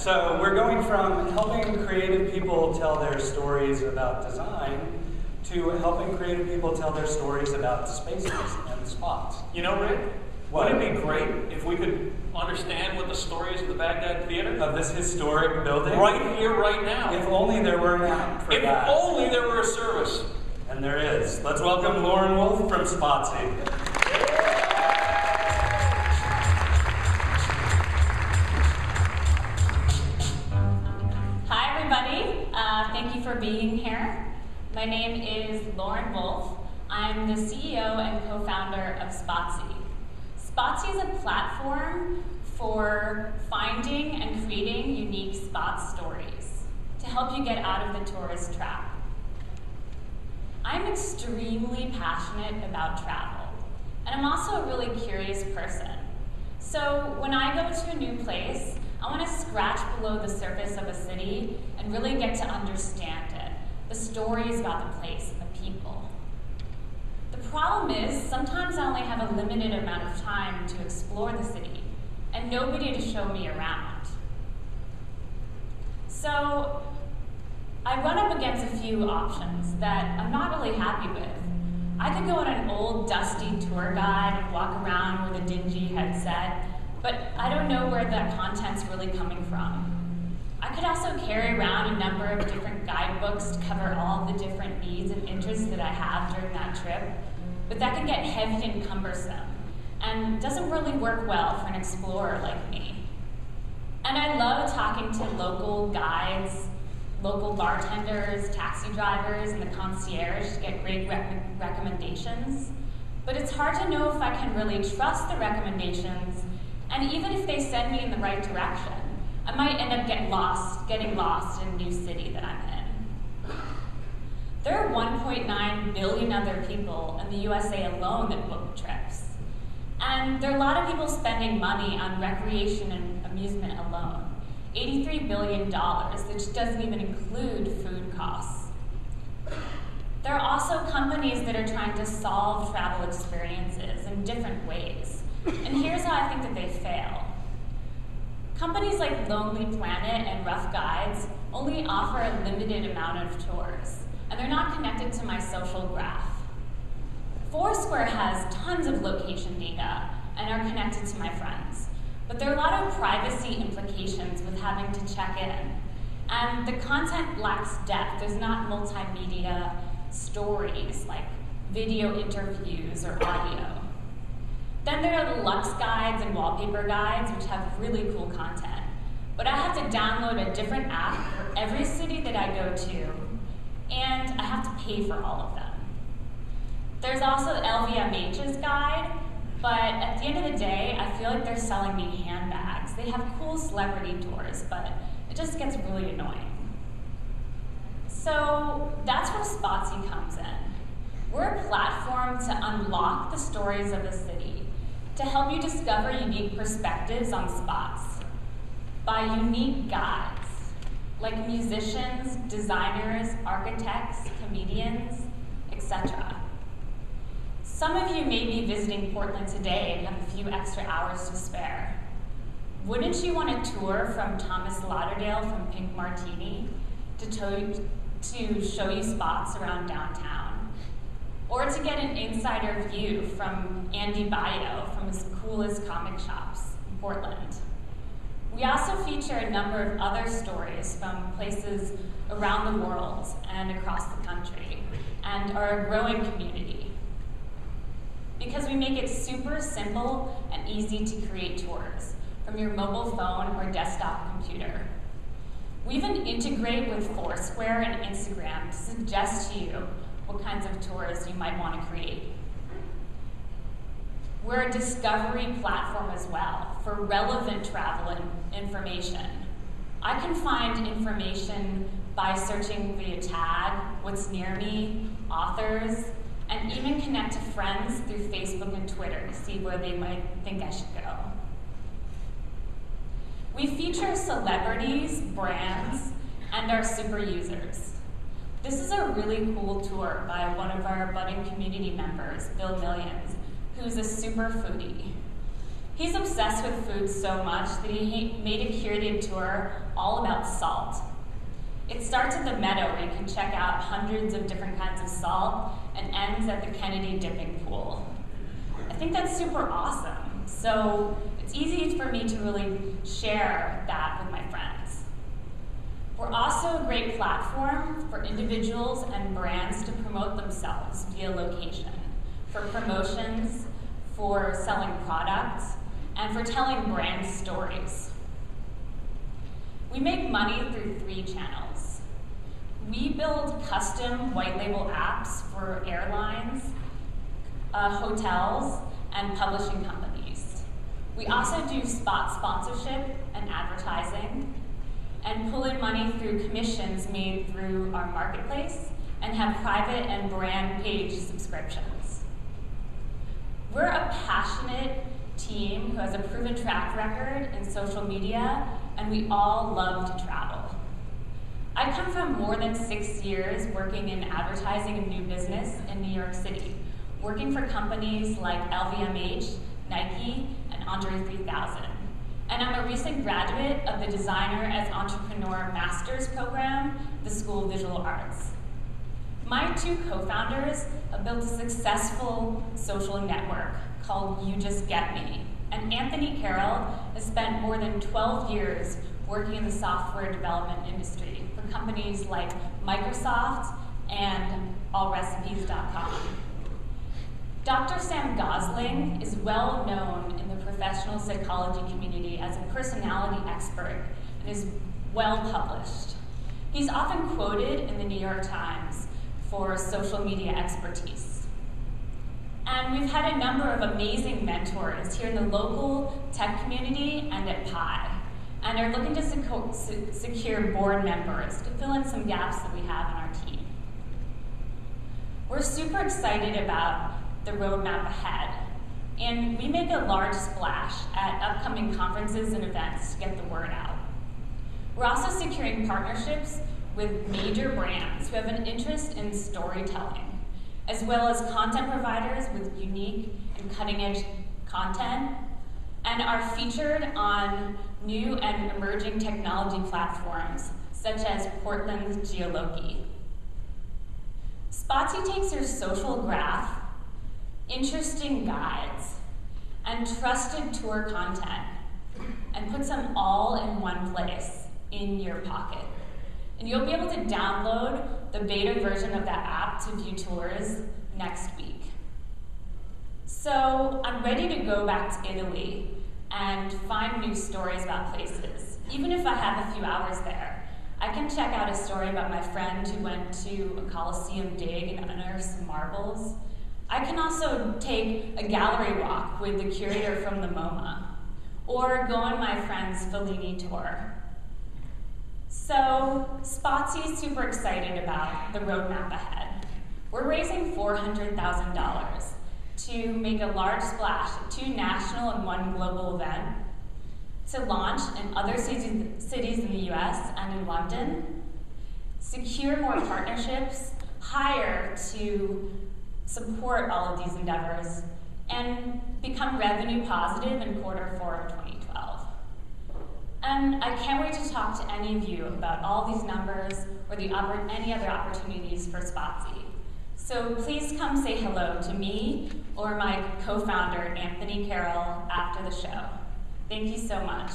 So we're going from helping creative people tell their stories about design to helping creative people tell their stories about spaces and spots. You know, Rick, What? wouldn't it be great if we could understand what the story is of the Baghdad Theater? Of this historic building? Right here, right now. If only there were an app for that. If only there were a service. And there is. Let's welcome Lauren Wolff from Spotsi. Hi, everybody. Thank you for being here. My name is Lauren Wolff. I'm the CEO and co-founder of Spotsi. Spotsi is a platform for finding and creating unique spot stories to help you get out of the tourist trap. I'm extremely passionate about travel, and I'm also a really curious person. So when I go to a new place, I want to scratch below the surface of a city and really get to understand it, the stories about the place and the people. The problem is, sometimes I only have a limited amount of time to explore the city and nobody to show me around. So I run up against a few options that I'm not really happy with. I could go on an old, dusty tour guide and walk around with a dingy headset, but I don't know where that content's really coming from. I could also carry around a number of different guidebooks to cover all the different needs and interests that I have during that trip, but that can get heavy and cumbersome, and doesn't really work well for an explorer like me. And I love talking to local guides, local bartenders, taxi drivers, and the concierge to get great recommendations, but it's hard to know if I can really trust the recommendations, and even if they send me in the right direction, I might end up getting lost in a new city that I'm in. There are 1.9 billion other people in the USA alone that book trips. And there are a lot of people spending money on recreation and amusement alone. $83 billion, which doesn't even include food costs. There are also companies that are trying to solve travel experiences in different ways. And here's how I think that they fail. Companies like Lonely Planet and Rough Guides only offer a limited amount of tours, and they're not connected to my social graph. Foursquare has tons of location data and are connected to my friends, but there are a lot of privacy implications with having to check in, and the content lacks depth. There's not multimedia stories like video interviews or audio. Then there are the Lux guides and wallpaper guides, which have really cool content. But I have to download a different app for every city that I go to, and I have to pay for all of them. There's also LVMH's guide, but at the end of the day, I feel like they're selling me handbags. They have cool celebrity tours, but it just gets really annoying. So that's where Spotsi comes in. We're a platform to unlock the stories of the city, to help you discover unique perspectives on spots by unique guides, like musicians, designers, architects, comedians, etc. Some of you may be visiting Portland today and have a few extra hours to spare. Wouldn't you want a tour from Thomas Lauderdale from Pink Martini to show you spots around downtown? Or to get an insider view from Andy Baio from his coolest comic shops in Portland? We also feature a number of other stories from places around the world and across the country, and are a growing community. Because we make it super simple and easy to create tours from your mobile phone or desktop computer. We even integrate with Foursquare and Instagram to suggest to you what kinds of tours you might want to create. We're a discovery platform as well for relevant travel information. I can find information by searching via tag, what's near me, authors, and even connect to friends through Facebook and Twitter to see where they might think I should go. We feature celebrities, brands, and our super users. This is a really cool tour by one of our budding community members, Bill Millions, who's a super foodie. He's obsessed with food so much that he made a curated tour all about salt. It starts at the Meadow, where you can check out hundreds of different kinds of salt, and ends at the Kennedy dipping pool. I think that's super awesome. So it's easy for me to really share that with my friends. We're also a great platform for individuals and brands to promote themselves via location, for promotions, for selling products, and for telling brand stories. We make money through 3 channels. We build custom white label apps for airlines, hotels, and publishing companies. We also do spot sponsorship and advertising, and pull in money through commissions made through our marketplace, and have private and brand page subscriptions. We're a passionate team who has a proven track record in social media, and we all love to travel. I come from more than 6 years working in advertising and new business in New York City, working for companies like LVMH, Nike, and Andre 3000. And I'm a recent graduate of the Designer as Entrepreneur Master's Program, the School of Visual Arts. My 2 co-founders have built a successful social network called You Just Get Me. And Anthony Carroll has spent more than 12 years working in the software development industry for companies like Microsoft and allrecipes.com. Dr. Sam Gosling is well known in the professional psychology community as a personality expert and is well published. He's often quoted in the New York Times for social media expertise. And we've had a number of amazing mentors here in the local tech community and at PIE, and are looking to secure board members to fill in some gaps that we have in our team. We're super excited about the roadmap ahead, and we make a large splash at upcoming conferences and events to get the word out. We're also securing partnerships with major brands who have an interest in storytelling, as well as content providers with unique and cutting-edge content, and are featured on new and emerging technology platforms, such as Portland's Geoloki. Spotsi takes your social graph, interesting guides, and trusted tour content, and puts them all in one place, in your pocket. And you'll be able to download the beta version of that app to view tours next week. So I'm ready to go back to Italy and find new stories about places. Even if I have a few hours there, I can check out a story about my friend who went to a Colosseum dig and unearthed some marbles. I can also take a gallery walk with the curator from the MoMA, or go on my friend's Fellini tour. So, Spotsi is super excited about the roadmap ahead. We're raising $400,000 to make a large splash at 2 national and 1 global event, to launch in other cities in the US and in London, secure more partnerships, hire to support all of these endeavors, and become revenue positive in Q4 of 2012. And I can't wait to talk to any of you about all these numbers or any other opportunities for Spotsi. So please come say hello to me or my co-founder, Anthony Carroll, after the show. Thank you so much.